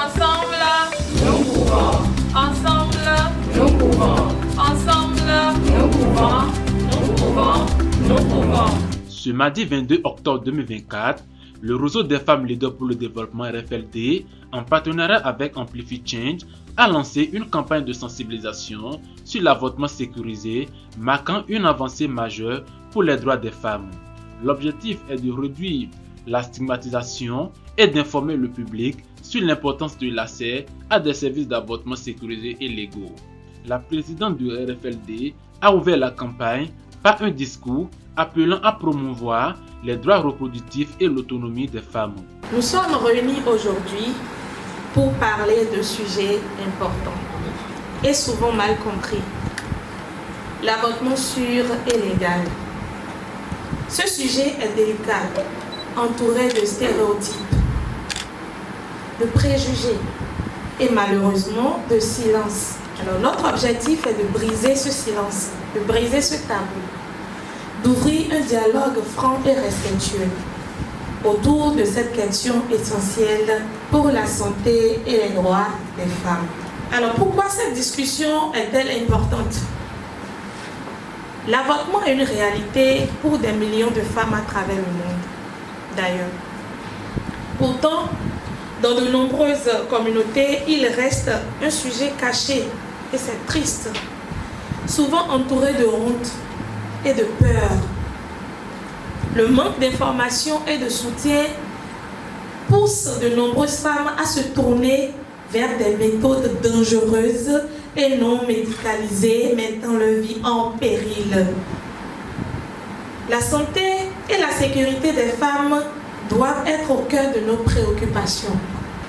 Ensemble, nous pouvons. Ensemble, nous pouvons. Ensemble, nous pouvons. Nous pouvons. Nous pouvons. Ce mardi 22 octobre 2024, le réseau des femmes leaders pour le développement RFLD, en partenariat avec Amplify Change, a lancé une campagne de sensibilisation sur l'avortement sécurisé, marquant une avancée majeure pour les droits des femmes. L'objectif est de réduire la stigmatisation et d'informer le public sur l'importance de l'accès à des services d'avortement sécurisés et légaux. La présidente du RFLD a ouvert la campagne par un discours appelant à promouvoir les droits reproductifs et l'autonomie des femmes. Nous sommes réunis aujourd'hui pour parler de sujets importants et souvent mal compris. L'avortement sûr et légal. Ce sujet est délicat, entouré de stéréotypes, de préjugés et malheureusement de silence. Alors notre objectif est de briser ce silence, de briser ce tabou, d'ouvrir un dialogue franc et respectueux autour de cette question essentielle pour la santé et les droits des femmes. Alors pourquoi cette discussion est-elle importante? L'avortement est une réalité pour des millions de femmes à travers le monde, d'ailleurs. Pourtant, dans de nombreuses communautés, il reste un sujet caché, et c'est triste, souvent entouré de honte et de peur. Le manque d'information et de soutien pousse de nombreuses femmes à se tourner vers des méthodes dangereuses et non médicalisées, mettant leur vie en péril. La santé et la sécurité des femmes doivent être au cœur de nos préoccupations.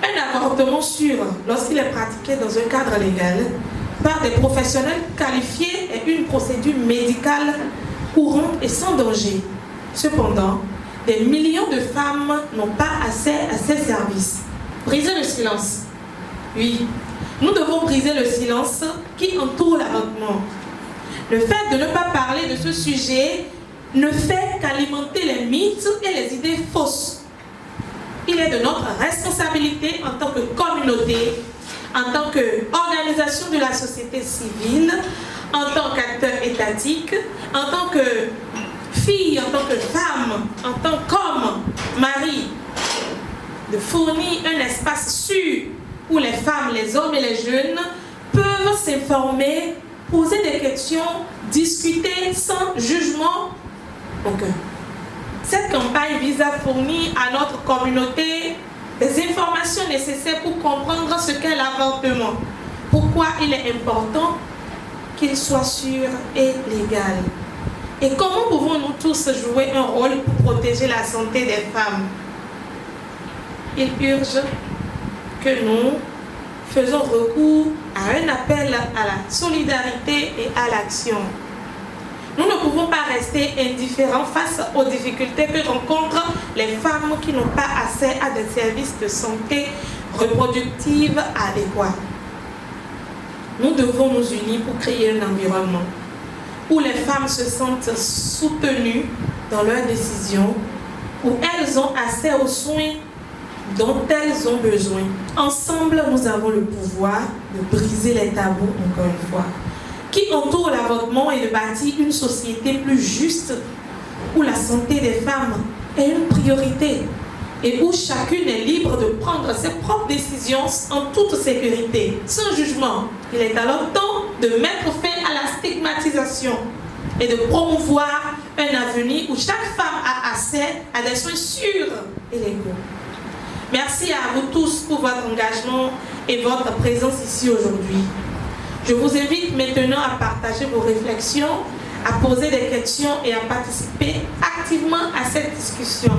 Un avortement sûr, lorsqu'il est pratiqué dans un cadre légal, par des professionnels qualifiés, est une procédure médicale courante et sans danger. Cependant, des millions de femmes n'ont pas accès à ces services. Briser le silence. Oui, nous devons briser le silence qui entoure l'avortement. Le fait de ne pas parler de ce sujet ne fait qu'alimenter les mythes et les idées fausses. Il est de notre responsabilité en tant que communauté, en tant qu'organisation de la société civile, en tant qu'acteur étatique, en tant que fille, en tant que femme, en tant qu'homme, mari, de fournir un espace sûr où les femmes, les hommes et les jeunes peuvent s'informer, poser des questions, discuter sans jugement aucun. Cette campagne vise à fournir à notre communauté des informations nécessaires pour comprendre ce qu'est l'avortement, pourquoi il est important qu'il soit sûr et légal. Et comment pouvons-nous tous jouer un rôle pour protéger la santé des femmes? Il urge que nous faisons recours à un appel à la solidarité et à l'action. Nous ne pouvons pas rester indifférents face aux difficultés que rencontrent les femmes qui n'ont pas accès à des services de santé reproductive adéquats. Nous devons nous unir pour créer un environnement où les femmes se sentent soutenues dans leurs décisions, où elles ont accès aux soins dont elles ont besoin. Ensemble, nous avons le pouvoir de briser les tabous, encore une fois, qui entourent l'avortement et de bâtir une société plus juste, où la santé des femmes est une priorité et où chacune est libre de prendre ses propres décisions en toute sécurité, sans jugement. Il est alors temps de mettre fin à la stigmatisation et de promouvoir un avenir où chaque femme a accès à des soins sûrs et légaux. Merci à vous tous pour votre engagement et votre présence ici aujourd'hui. Je vous invite maintenant à partager vos réflexions, à poser des questions et à participer activement à cette discussion.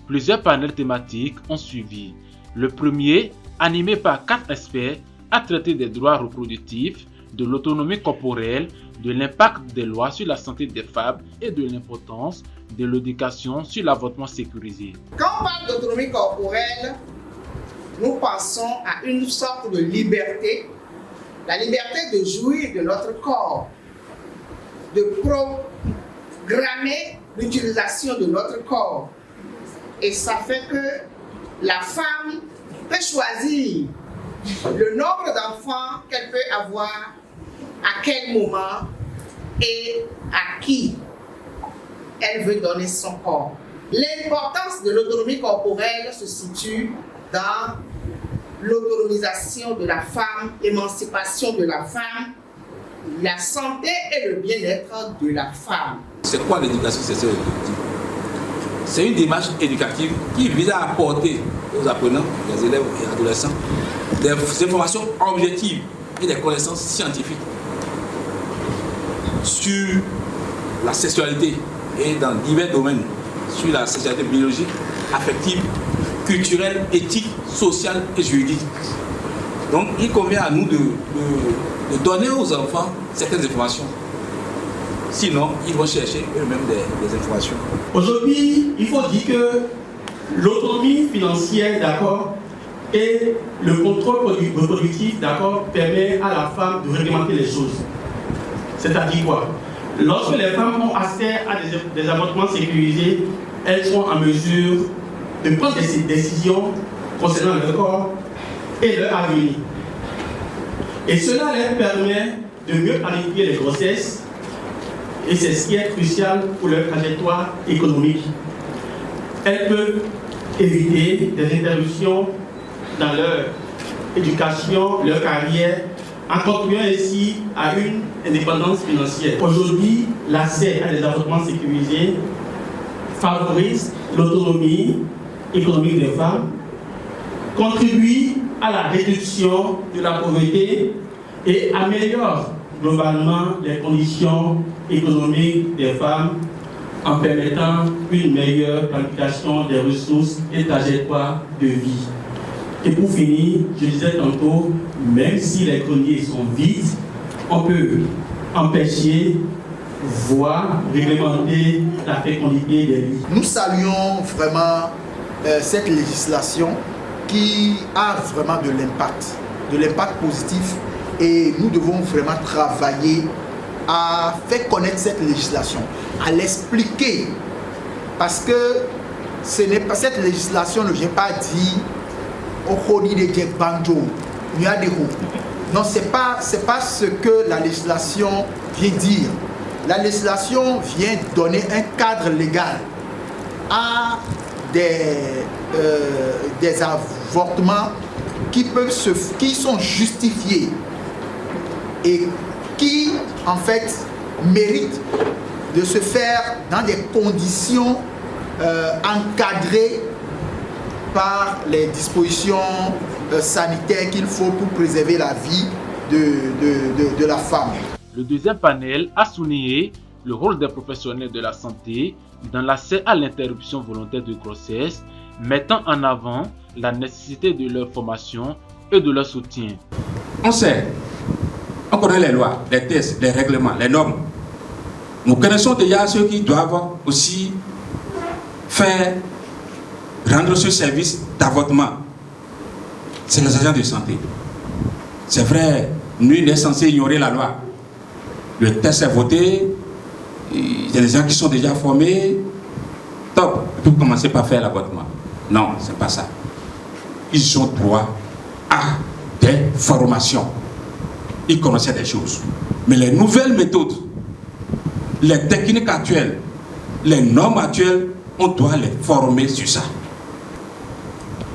Plusieurs panels thématiques ont suivi. Le premier, animé par 4 experts, a traité des droits reproductifs, de l'autonomie corporelle, de l'impact des lois sur la santé des femmes et de l'importance de l'éducation sur l'avortement sécurisé. Quand on parle d'autonomie corporelle, nous pensons à une sorte de liberté, la liberté de jouir de notre corps, de programmer l'utilisation de notre corps. Et ça fait que la femme peut choisir le nombre d'enfants qu'elle peut avoir, à quel moment et à qui elle veut donner son corps. L'importance de l'autonomie corporelle se situe dans l'autonomisation de la femme, l'émancipation de la femme, la santé et le bien-être de la femme. C'est quoi l'éducation sexuelle et reproductive? C'est une démarche éducative qui vise à apporter aux apprenants, les élèves et adolescents, des informations objectives et des connaissances scientifiques sur la sexualité et dans divers domaines, sur la sexualité biologique, affective, culturelle, éthique, sociale et juridique. Donc il convient à nous de donner aux enfants certaines informations. Sinon, ils vont chercher eux-mêmes des informations. Aujourd'hui, il faut dire que l'autonomie financière, d'accord, et le contrôle reproductif, d'accord, permet à la femme de réglementer les choses. C'est-à-dire quoi? Lorsque les femmes ont accès à des avortements sécurisés, elles sont en mesure de prendre des décisions concernant leur corps et leur avenir. Et cela leur permet de mieux planifier les grossesses, et c'est ce qui est crucial pour leur trajectoire économique. Elles peuvent éviter des interruptions dans leur éducation, leur carrière, en contribuant ainsi à une indépendance financière. Aujourd'hui, l'accès à des avortements sécurisés favorise l'autonomie économique des femmes, contribue à la réduction de la pauvreté et améliore globalement les conditions économiques des femmes en permettant une meilleure planification des ressources et trajectoires de vie. Et pour finir, je disais tantôt, même si les greniers sont vides, on peut empêcher, voire réglementer la fécondité des lits. Nous saluons vraiment cette législation qui a vraiment de l'impact positif, et nous devons vraiment travailler à faire connaître cette législation, à l'expliquer, parce que ce n'est pas cette législation, ne vient pas dire non, c'est pas ce que la législation vient dire. La législation vient donner un cadre légal à des avortements qui sont justifiés et qui en fait méritent de se faire dans des conditions encadrées par les dispositions sanitaires qu'il faut pour préserver la vie de la femme. Le deuxième panel a souligné le rôle des professionnels de la santé dans l'accès à l'interruption volontaire de grossesse, mettant en avant la nécessité de leur formation et de leur soutien. On sait, on connaît les lois, les tests, les règlements, les normes. Nous connaissons déjà ceux qui doivent aussi rendre ce service d'avortement. C'est les agents de santé. C'est vrai, nul n'est censé ignorer la loi. Le test est voté, il y a des gens qui sont déjà formés. Top, vous commencez par faire l'avortement. Non, c'est pas ça. Ils ont droit à des formations. Ils connaissaient des choses. Mais les nouvelles méthodes, les techniques actuelles, les normes actuelles, on doit les former sur ça.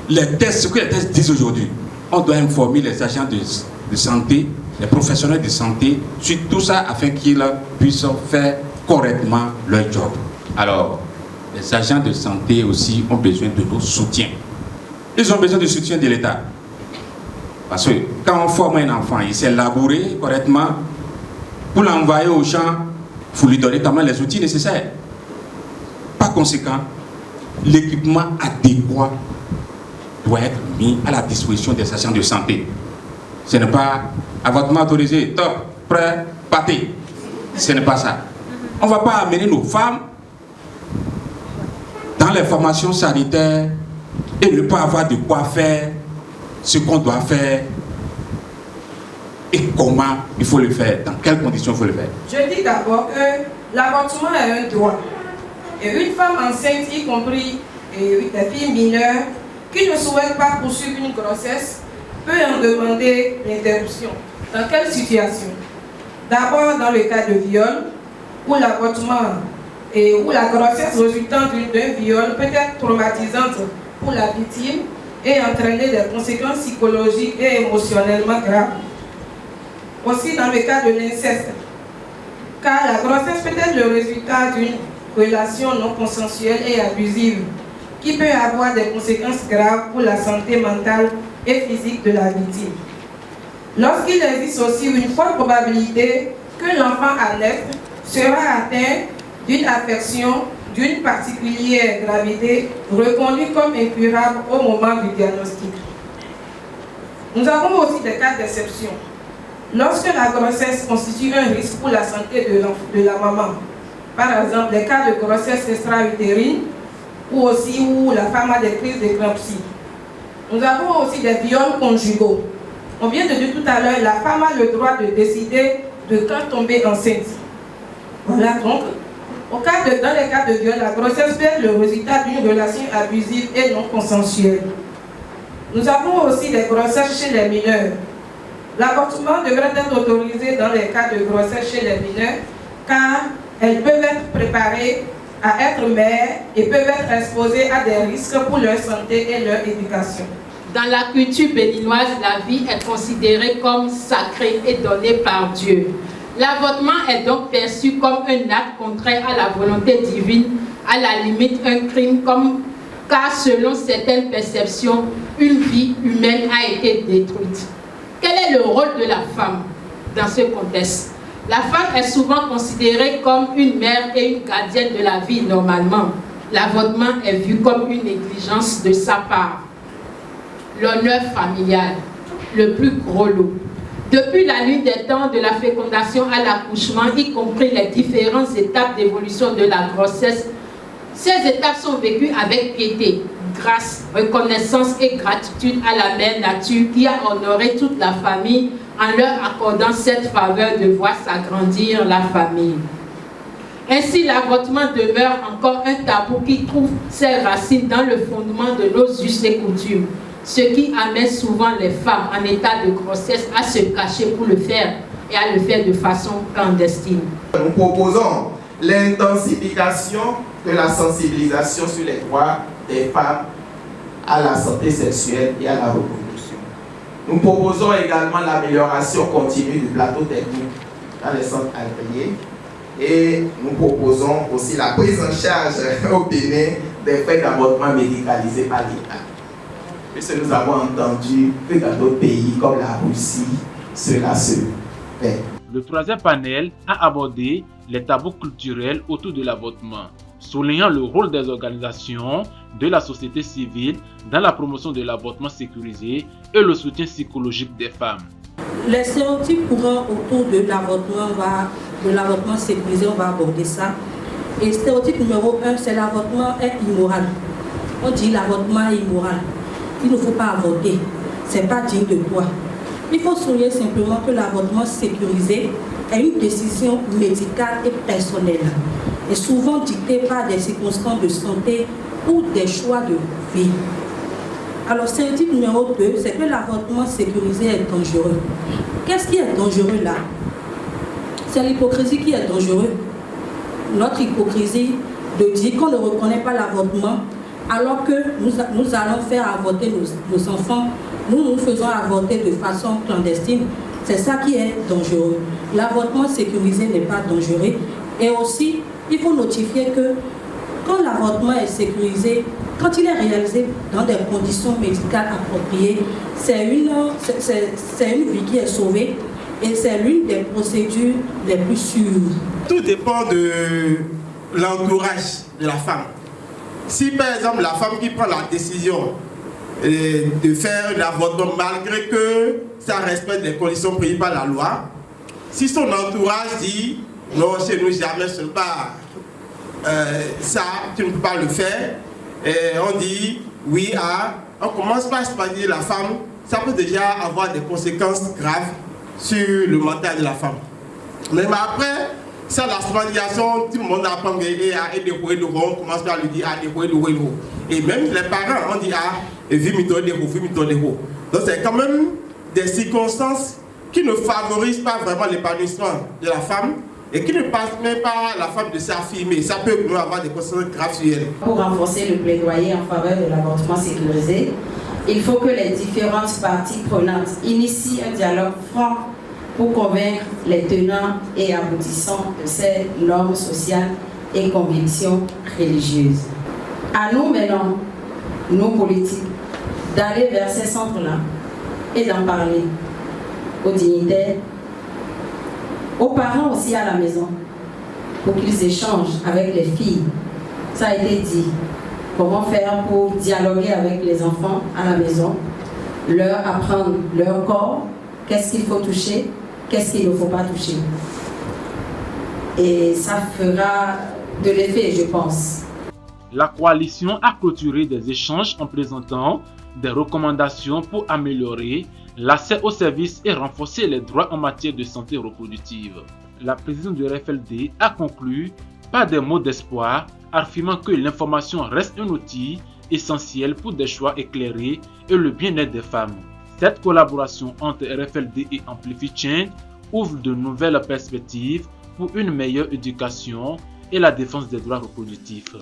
Les tests, ce que les tests disent aujourd'hui, on doit informer les agents de santé, les professionnels de santé sur tout ça afin qu'ils puissent faire correctement leur job. Alors, les agents de santé aussi ont besoin de nos soutiens. Ils ont besoin du soutien de l'État. Parce que quand on forme un enfant, il s'est labouré correctement, pour l'envoyer au champ, il faut lui donner quand même les outils nécessaires. Par conséquent, l'équipement adéquat doit être mis à la disposition des agents de santé. Ce n'est pas avortement autorisé, top, prêt, pâté. Ce n'est pas ça. On ne va pas amener nos femmes dans les formations sanitaires et ne pas avoir de quoi faire ce qu'on doit faire et comment il faut le faire, dans quelles conditions il faut le faire. Je dis d'abord que l'avortement est un droit. Et une femme enceinte, y compris des filles mineures, qui ne souhaitent pas poursuivre une grossesse, peut en demander l'interruption. Dans quelle situation? D'abord dans le cas de viol, où l'avortement et où la grossesse résultant d'un viol peut être traumatisante pour la victime et entraîner des conséquences psychologiques et émotionnellement graves. Aussi dans le cas de l'inceste, car la grossesse peut être le résultat d'une relation non consensuelle et abusive qui peut avoir des conséquences graves pour la santé mentale et physique de la victime. Lorsqu'il existe aussi une forte probabilité que l'enfant à naître sera atteint d'une affection d'une particulière gravité reconnue comme incurable au moment du diagnostic. Nous avons aussi des cas d'exception. Lorsque la grossesse constitue un risque pour la santé de la maman, par exemple les cas de grossesse extra-utérine ou aussi où la femme a des crises d'éclampsie. Nous avons aussi des viols conjugaux. On vient de dire tout à l'heure, la femme a le droit de décider de quand tomber enceinte. Voilà donc, dans les cas de viol, la grossesse peut être le résultat d'une relation abusive et non consensuelle. Nous avons aussi des grossesses chez les mineurs. L'avortement devrait être autorisé dans les cas de grossesse chez les mineurs car elles peuvent être préparées à être mères et peuvent être exposées à des risques pour leur santé et leur éducation. Dans la culture béninoise, la vie est considérée comme sacrée et donnée par Dieu. L'avortement est donc perçu comme un acte contraire à la volonté divine, à la limite un crime, car selon certaines perceptions, une vie humaine a été détruite. Quel est le rôle de la femme dans ce contexte? La femme est souvent considérée comme une mère et une gardienne de la vie normalement. L'avortement est vu comme une négligence de sa part. L'honneur familial, le plus gros lot. Depuis la nuit des temps de la fécondation à l'accouchement, y compris les différentes étapes d'évolution de la grossesse, ces étapes sont vécues avec piété, grâce, reconnaissance et gratitude à la mère nature qui a honoré toute la famille en leur accordant cette faveur de voir s'agrandir la famille. Ainsi, l'avortement demeure encore un tabou qui trouve ses racines dans le fondement de nos us et coutumes, ce qui amène souvent les femmes en état de grossesse à se cacher pour le faire et à le faire de façon clandestine. Nous proposons l'intensification de la sensibilisation sur les droits des femmes à la santé sexuelle et à la reproduction. Nous proposons également l'amélioration continue du plateau technique dans les centres agréés et nous proposons aussi la prise en charge au Bénin des frais d'avortement médicalisés par l'État. Puisque nous avons entendu que dans d'autres pays comme la Russie, cela se fait. Le troisième panel a abordé les tabous culturels autour de l'avortement, soulignant le rôle des organisations de la société civile dans la promotion de l'avortement sécurisé et le soutien psychologique des femmes. Les stéréotypes courants autour de l'avortement sécurisé, on va aborder ça. Et stéréotype numéro 1, c'est l'avortement est immoral. On dit l'avortement est immoral. Il ne faut pas avorter. Ce n'est pas digne de toi. Il faut souligner simplement que l'avortement sécurisé est une décision médicale et personnelle, et souvent dictée par des circonstances de santé ou des choix de vie. Alors, stéréotype numéro 2, c'est que l'avortement sécurisé est dangereux. Qu'est-ce qui est dangereux là? C'est l'hypocrisie qui est dangereuse. Notre hypocrisie de dire qu'on ne reconnaît pas l'avortement alors que nous allons faire avorter nos enfants, nous faisons avorter de façon clandestine. C'est ça qui est dangereux. L'avortement sécurisé n'est pas dangereux. Et aussi, il faut notifier que quand l'avortement est sécurisé, quand il est réalisé dans des conditions médicales appropriées, c'est une vie qui est sauvée et c'est l'une des procédures les plus sûres. Tout dépend de l'entourage de la femme. Si par exemple la femme qui prend la décision de faire un avortement malgré que ça respecte les conditions prévues par la loi, si son entourage dit non, chez nous jamais ce n'est pas ça, tu ne peux pas le faire, et on dit oui, on commence par expandir la femme, ça peut déjà avoir des conséquences graves sur le mental de la femme. Mais après, ça, la stimulation, tout le monde apprend on commence à lui dire et même les parents, on dit Donc c'est quand même des circonstances qui ne favorisent pas vraiment l'épanouissement de la femme et qui ne permettent pas à la femme de s'affirmer. Ça peut nous avoir des conséquences graves sur elle. Pour renforcer le plaidoyer en faveur de l'avortement sécurisé, il faut que les différentes parties prenantes initient un dialogue franc pour convaincre les tenants et aboutissants de ces normes sociales et convictions religieuses. À nous maintenant, nous politiques, d'aller vers ces centres-là et d'en parler aux dignitaires, aux parents aussi à la maison, pour qu'ils échangent avec les filles. Ça a été dit. Comment faire pour dialoguer avec les enfants à la maison, leur apprendre leur corps, qu'est-ce qu'il faut toucher, qu'est-ce qu'il ne faut pas toucher. Et ça fera de l'effet, je pense. La coalition a clôturé des échanges en présentant des recommandations pour améliorer l'accès aux services et renforcer les droits en matière de santé reproductive. La présidente du RFLD a conclu par des mots d'espoir, affirmant que l'information reste un outil essentiel pour des choix éclairés et le bien-être des femmes. Cette collaboration entre RFLD et Amplify Change ouvre de nouvelles perspectives pour une meilleure éducation et la défense des droits reproductifs.